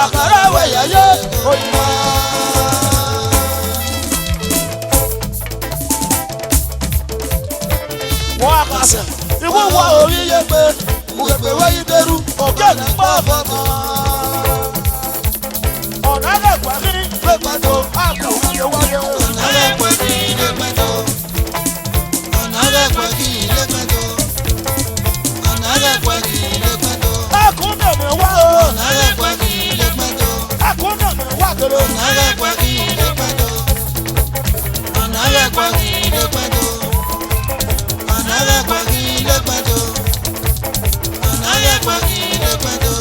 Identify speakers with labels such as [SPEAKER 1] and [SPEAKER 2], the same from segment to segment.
[SPEAKER 1] àkàrà wẹ̀yẹ̀yẹ òyìnbó. wọ́n àkàṣẹ ìwọ wọ orí yẹ pé òkèpè wẹ́yí dẹrú òkè nípa fọmọ. ọ̀nà ẹ̀gbẹ́ mi lẹ́gbẹ̀dọ̀ àkàwé yẹ wáyé.
[SPEAKER 2] ọ̀nà ẹ̀gbẹ́ mi lẹ́gbẹ̀dọ̀ ọ̀nà ẹ̀gbẹ́ mi lẹ́gbẹ̀dọ̀ ọ̀nà ẹ̀gbẹ́ mi lẹ́gbẹ̀dọ̀.
[SPEAKER 1] ẹkúndé mi wá o.
[SPEAKER 2] ọ̀nà ẹ̀gbẹ́ mi lẹ́gbẹ̀dọ̀
[SPEAKER 1] ẹkúndé mi wá kéré.
[SPEAKER 2] ọ̀nà ẹ̀gbẹ́ mi lẹ́gbẹ̀dọ̀ ọ̀nà ẹ̀gbẹ́ mi lẹ́gbẹ̀dọ̀ ọ̀nà ẹ̀gbẹ́ mi lẹ́gbẹ̀dọ̀ ọ̀nà ẹ̀gbẹ́ mi lẹ́gbẹ̀dọ̀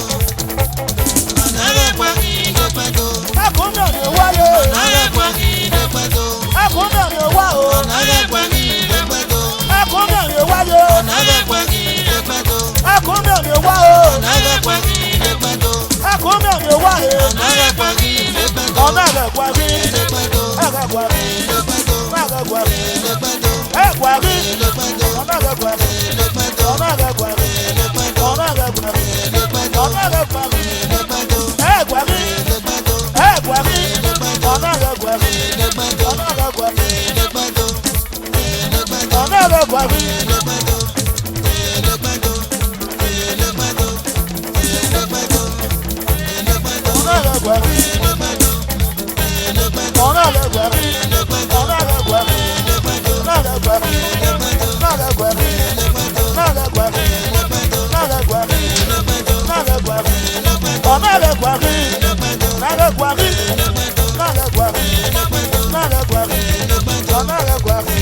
[SPEAKER 2] ọ̀nà ẹ̀gbẹ́ mi lẹ́gbẹ̀dọ̀.
[SPEAKER 1] ẹkúndé mi wáyé.
[SPEAKER 2] ọ̀nà ẹ̀gbẹ́ mi lẹ́gbẹ̀dọ̀
[SPEAKER 1] ẹkúndé mi wá o.
[SPEAKER 2] ọ̀nà ẹ̀gbẹ́ mi lẹ́gbẹ̀dọ̀
[SPEAKER 1] ẹkúndé mi wáyé.
[SPEAKER 2] ọ̀nà ẹ̀gbẹ́ mi lẹ́gbẹ̀dọ̀
[SPEAKER 1] ẹkúndé mi wá o.
[SPEAKER 2] ọ̀nà ẹ̀gbẹ́ mi lẹ́gbẹ̀dọ̀
[SPEAKER 1] ẹkúndé mi wáyé.
[SPEAKER 2] ọ̀nà ẹ̀gbẹ́ mi lẹ́gbẹ̀dọ̀
[SPEAKER 1] ọ̀nà ẹ̀gbẹ́ mi
[SPEAKER 2] lẹ́gbẹ̀dọ̀
[SPEAKER 1] ẹ̀gbẹ́ mi
[SPEAKER 2] lẹ́gbẹ̀dọ̀
[SPEAKER 1] ẹ̀gbẹ́ mi
[SPEAKER 2] lẹ́gbẹ̀dọ̀
[SPEAKER 1] ẹ̀gbẹ́ mi
[SPEAKER 2] lẹ́gbẹ̀dọ̀
[SPEAKER 1] ọ̀nà ẹ̀gbẹ́ mi
[SPEAKER 2] lẹ́gbẹ̀dọ̀
[SPEAKER 1] ọ̀nà ẹ̀gbẹ́ mi
[SPEAKER 2] lẹ́gbẹ̀dọ̀
[SPEAKER 1] ọ̀nà ẹ̀gbẹ́ mi
[SPEAKER 2] lẹ́gbẹ̀dọ̀
[SPEAKER 1] ọ̀nà ẹ̀gbẹ́ mi
[SPEAKER 2] lẹ́gbẹ̀dọ̀
[SPEAKER 1] ẹ̀gbẹ́ mi
[SPEAKER 2] lẹ́gbẹ̀dọ̀
[SPEAKER 1] ẹ̀gbẹ́ mi ọ̀nà ẹ̀gbẹ́ mi
[SPEAKER 2] lẹ́gbẹ̀dọ̀
[SPEAKER 1] ọ̀nà ẹ̀gbẹ́ mi
[SPEAKER 2] lẹ́gbẹ̀dọ̀ lẹ́gbẹ̀dọ̀
[SPEAKER 1] ọ̀nà ẹ̀gbẹ́ mi.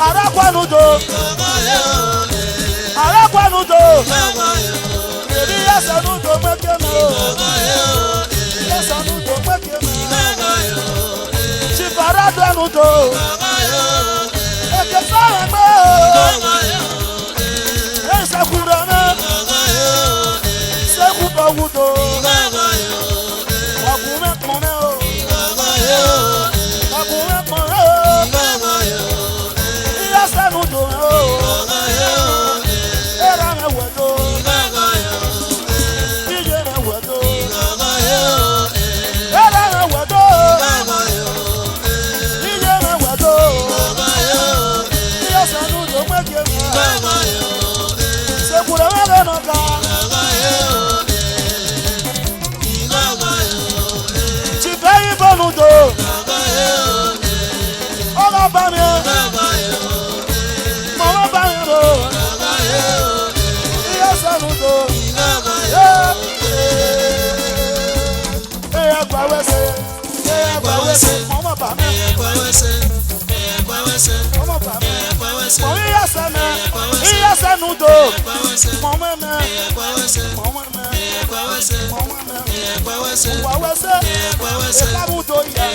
[SPEAKER 1] Arakwanudo. Arakwanudo. Ebi yasanudo mekeme. Yasanudo mekeme. Chiparadanudo. Ekesarame. Esakurana. Sekudawudo. Wakume kone o. Wakume kone o. Yasanudo o. Erame wedo. Ijere wedo. Erame wedo. Ijere wedo. Yasanudo mekeme. Sekurana noka. Chibayi bonudo. Oga bami. Mama bami ro. Yasanudo. Gbawese. Gbawese. Mama bami. Mama bami. Mama yasana. Yasanudo. Mama me. Mama me. Mama me. Gbawese. Ekamudo ya.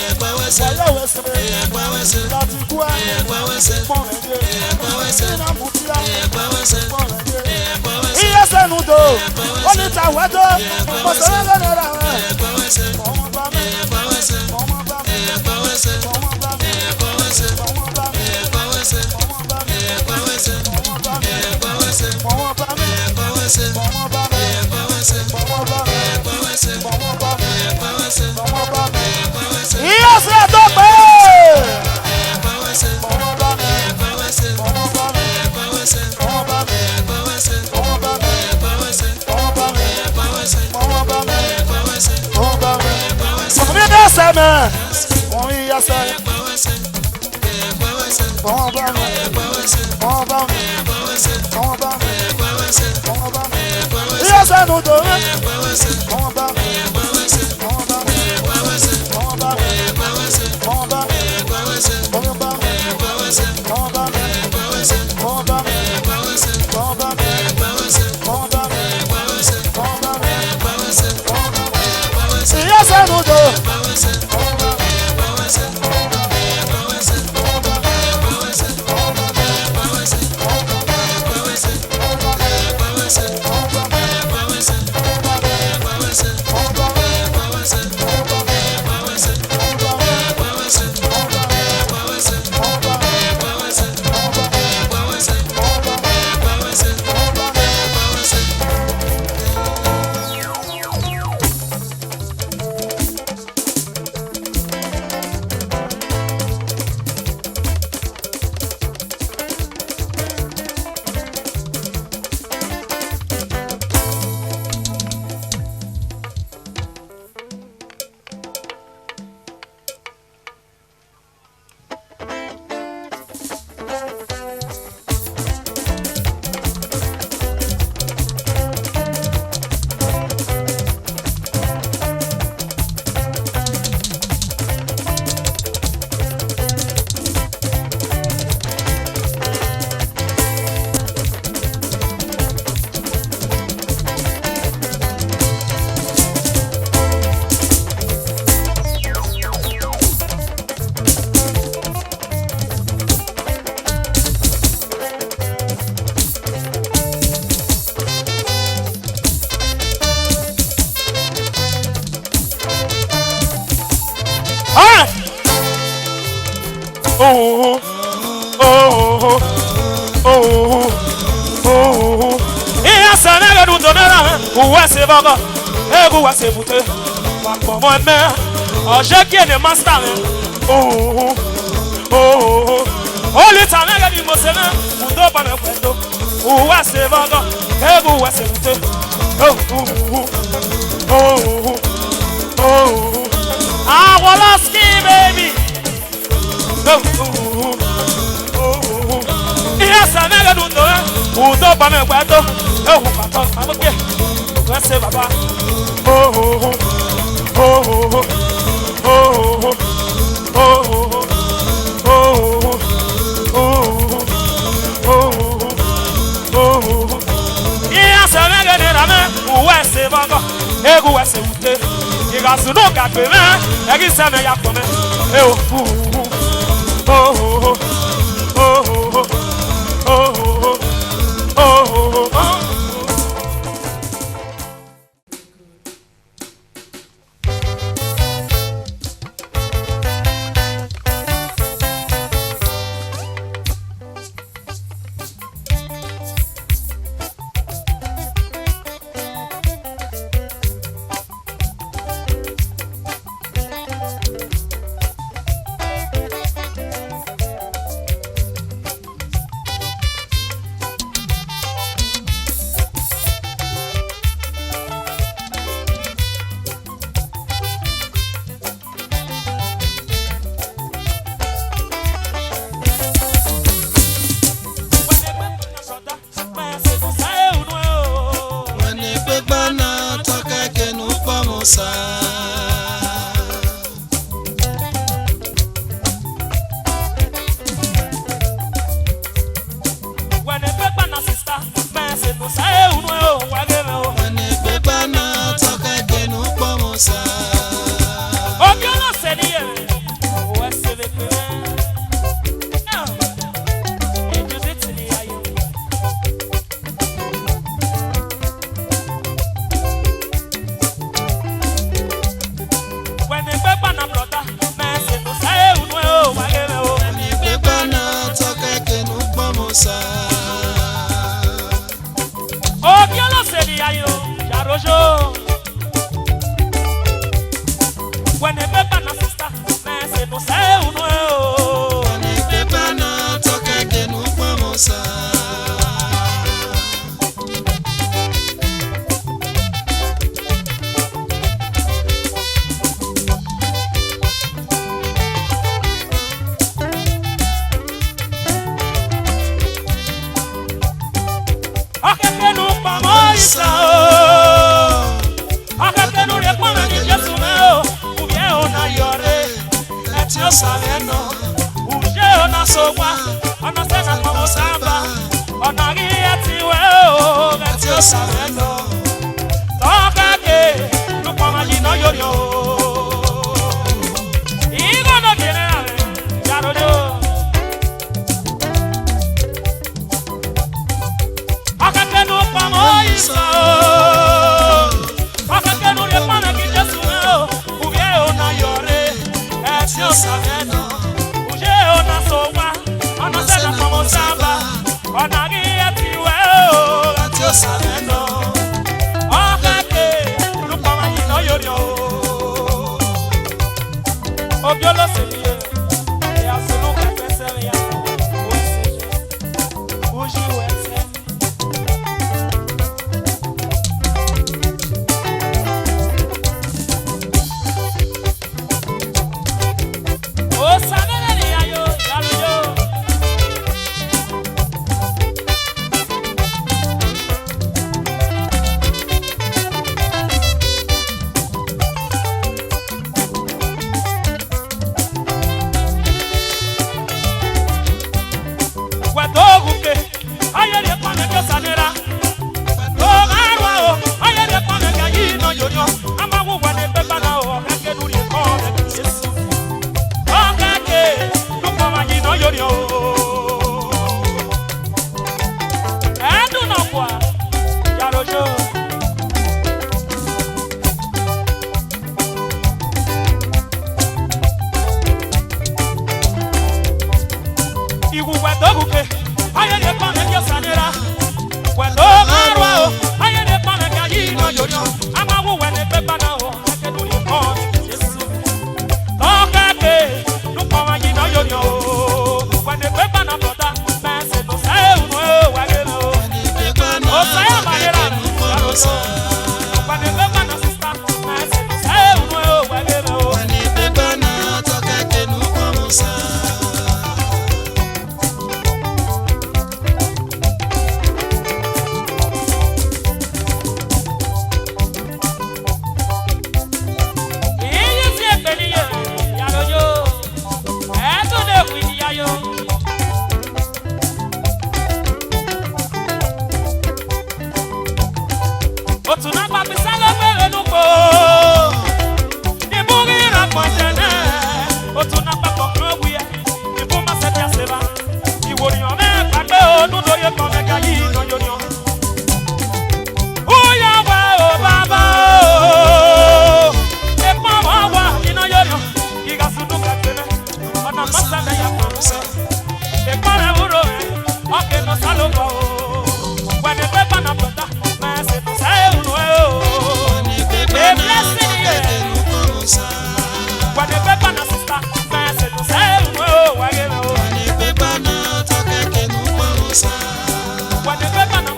[SPEAKER 1] Gbawese. Láti kúá. Mọ̀rẹ̀dẹ̀. Iná mutila. Mọ̀rẹ̀dẹ̀. Yasanudo. Onita wedo. Mọ̀sọ̀rọ̀ lẹ́nu ra rẹ̀. Mama bami. Mama bami. Mama bami. Mama bami. Mama bami. Mama bami. Mama bami. Mama bami. Yes, let's go. oh, oh, oh, oh. Iya sana ga du tonera, uwa se baga, egu wa se bute. Wa pomo me, o je ki ne master me. Oh, oh, oh. Oli tana ga di mo se na, undo pa me kwendo. Uwa se baga, egu wa se bute. Oh, oh, oh, oh. I wanna ski, baby. Oh, oh, oh. Yes, I never do know. Who don't buy me a window? Oh, I'm okay. Let's say, Baba. Oh, oh, oh, oh, oh, oh, oh, oh, oh. se vaga, ego wa se ute. Iga suno ka pe me, egi se me ya ko me. E o fu. Oh oh oh oh oh oh oh oh. no do ye come ga yi no yo no. Oh ya wa oh baba oh. E mama wa ino yo no. Iga sunu ka tene. Ona masa na ya parusa. E para uro o que no salo go. When the pepa na plata, ma se no sai uno oh. E blessing ye. When the pepa na sister, ma se no sai uno oh. Wa ge no.
[SPEAKER 2] When the pepa na toke ke no pamusa.
[SPEAKER 1] When the pepa na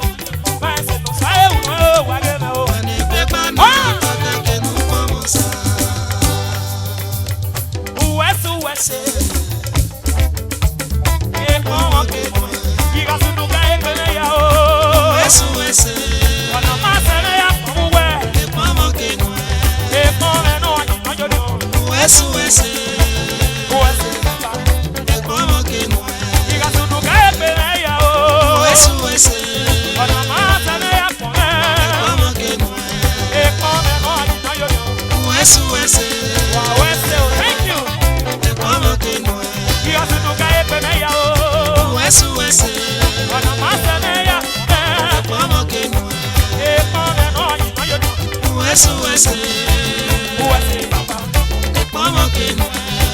[SPEAKER 1] ma se no sai uno oh. Wa ge no.
[SPEAKER 2] When the pepa na toke ke no pamusa.
[SPEAKER 1] Uwesu wese. E como que diga su nunca e pele ya oh.
[SPEAKER 2] Uwesu wese.
[SPEAKER 1] Ona ma se na ya como we.
[SPEAKER 2] E como que no
[SPEAKER 1] E como no no yo no.
[SPEAKER 2] Uwesu wese.
[SPEAKER 1] Uwesu
[SPEAKER 2] E como que no
[SPEAKER 1] diga su nunca e pele ya oh.
[SPEAKER 2] Uwesu wese.
[SPEAKER 1] Ona ma se na ya
[SPEAKER 2] Como que no
[SPEAKER 1] e como no no yo no.
[SPEAKER 2] Uwesu wese.
[SPEAKER 1] Wa wese oh thank you.
[SPEAKER 2] E como que no
[SPEAKER 1] Diga su nunca e pele ya oh.
[SPEAKER 2] Uwesu wese.
[SPEAKER 1] Ona ma se na ya
[SPEAKER 2] Como que no
[SPEAKER 1] e como no no yo no.
[SPEAKER 2] Uwesu wese.
[SPEAKER 1] Uwesu papa.
[SPEAKER 2] Como que no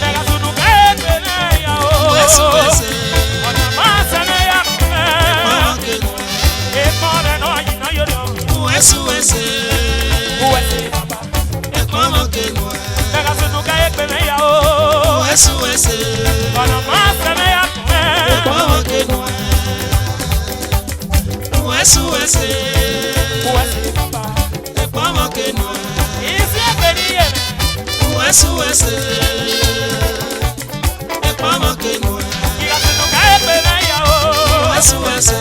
[SPEAKER 1] Diga su nunca e pele ya oh.
[SPEAKER 2] Uwesu wese.
[SPEAKER 1] Ona ma se na ya
[SPEAKER 2] Como que no
[SPEAKER 1] e como no no yo no.
[SPEAKER 2] Uwesu wese.
[SPEAKER 1] Uwesu papa.
[SPEAKER 2] Como que no
[SPEAKER 1] Diga su nunca e pele ya oh.
[SPEAKER 2] Uwesu wese.
[SPEAKER 1] Ona ma se na ya
[SPEAKER 2] Como que no Uwesu wese.
[SPEAKER 1] Uwesu papa.
[SPEAKER 2] Como que no
[SPEAKER 1] Isi e pele ye.
[SPEAKER 2] Uwesu wese. Como que no
[SPEAKER 1] Diga su nunca e pele ya oh.
[SPEAKER 2] Uwesu wese.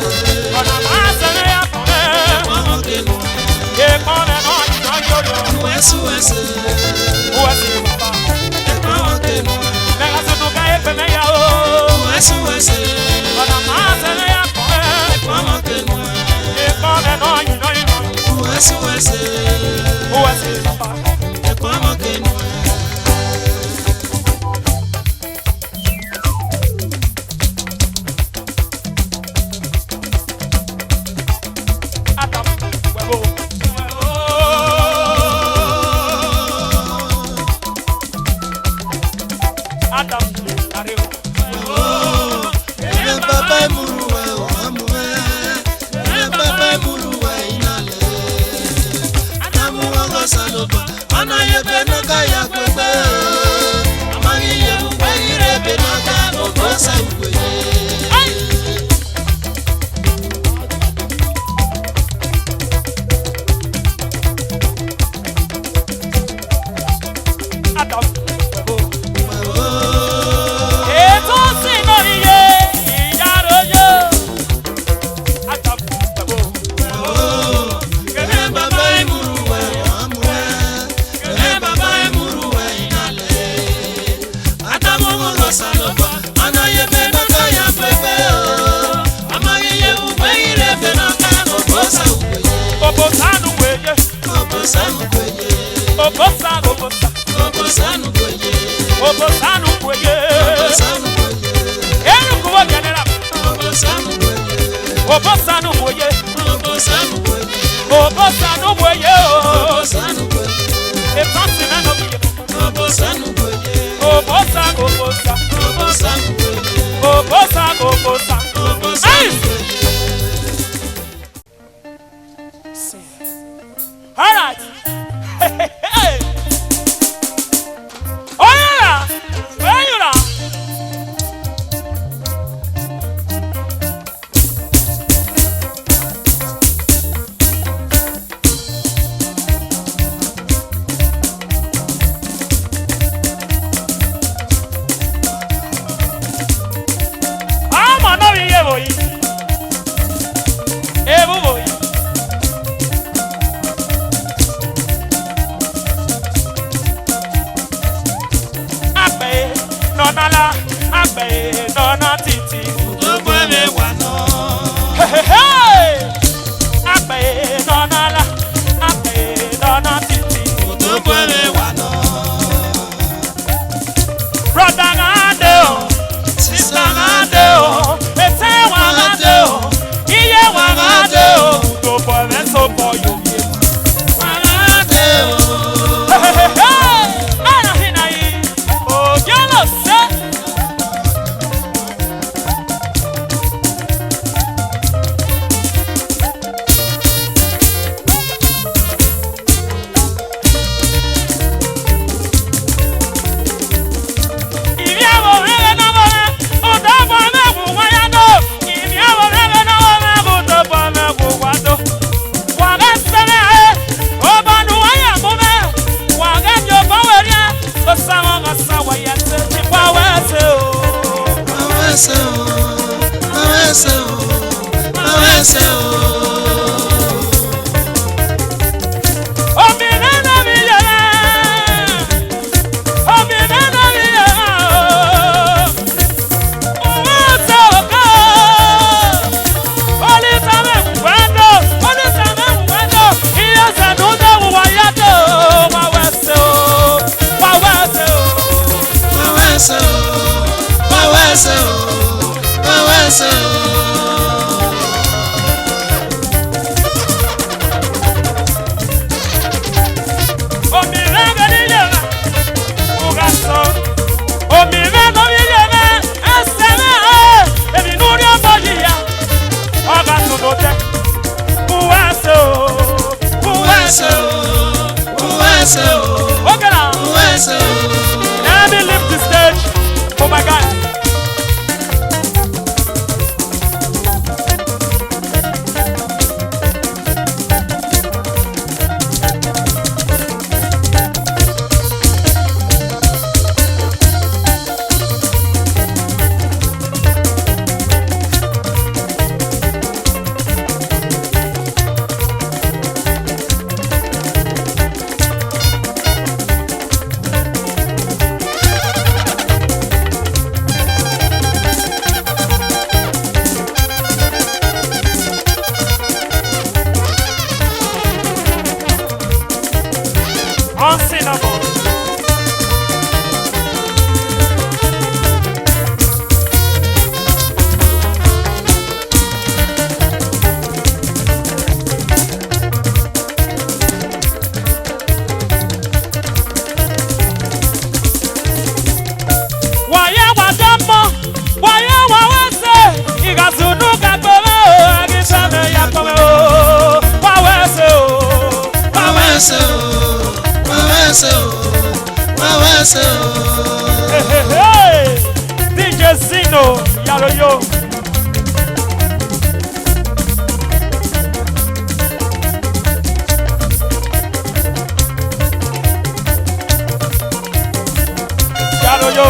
[SPEAKER 1] Ona ma se na ya
[SPEAKER 2] Como que no
[SPEAKER 1] e como no no yo no.
[SPEAKER 2] Uwesu wese.
[SPEAKER 1] Uwesu papa.
[SPEAKER 2] Como que no
[SPEAKER 1] Diga su nunca e pele ya oh.
[SPEAKER 2] Uwesu wese.
[SPEAKER 1] Ona ma se na ya
[SPEAKER 2] Como que no
[SPEAKER 1] e como no no yo no.
[SPEAKER 2] Uwesu wese.
[SPEAKER 1] Uwesu papa.
[SPEAKER 2] Como que no
[SPEAKER 1] Adam huevo. Adam arriba.
[SPEAKER 2] Ele baba muruwa omamuwe. Ele baba muruwa inale. Adamu wango saloba. Ana yebe noga ya kwebe. Amagi yebu kweyire be noga obosa ukweye.
[SPEAKER 1] Adam huevo. Ètò sínú iye ìyàrá yo. Adam huevo.
[SPEAKER 2] Ele baba muruwa omamuwe. Ele baba muruwa inale. Adamu wango saloba. Ana yebe noga ya kwebe. Amagi yebu kweyire be noga obosa ukweye.
[SPEAKER 1] Obosanu weye.
[SPEAKER 2] Obosa ukweye.
[SPEAKER 1] Obosa obosa.
[SPEAKER 2] Obosanu kweye.
[SPEAKER 1] Obosanu weye.
[SPEAKER 2] Obosanu kweye.
[SPEAKER 1] Eru kuwo general.
[SPEAKER 2] Obosanu kweye.
[SPEAKER 1] Obosanu weye.
[SPEAKER 2] Obosanu kweye.
[SPEAKER 1] Obosanu weye o.
[SPEAKER 2] Obosanu kweye.
[SPEAKER 1] Efansi na no biye.
[SPEAKER 2] Obosanu kweye.
[SPEAKER 1] Obosa obosa.
[SPEAKER 2] Obosanu kweye.
[SPEAKER 1] Obosa obosa.
[SPEAKER 2] Obosanu kweye.
[SPEAKER 1] All right. Hey. Oh yeah. Where you are? Okay now. Let me lift the stage for my guy. Hey, DJ Zino, Yaroyo. Yaroyo.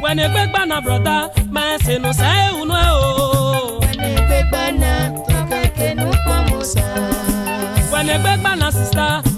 [SPEAKER 1] When a big banana brother, my son no say uno o. When a big banana, toka kenu pamusa. When a big banana sister.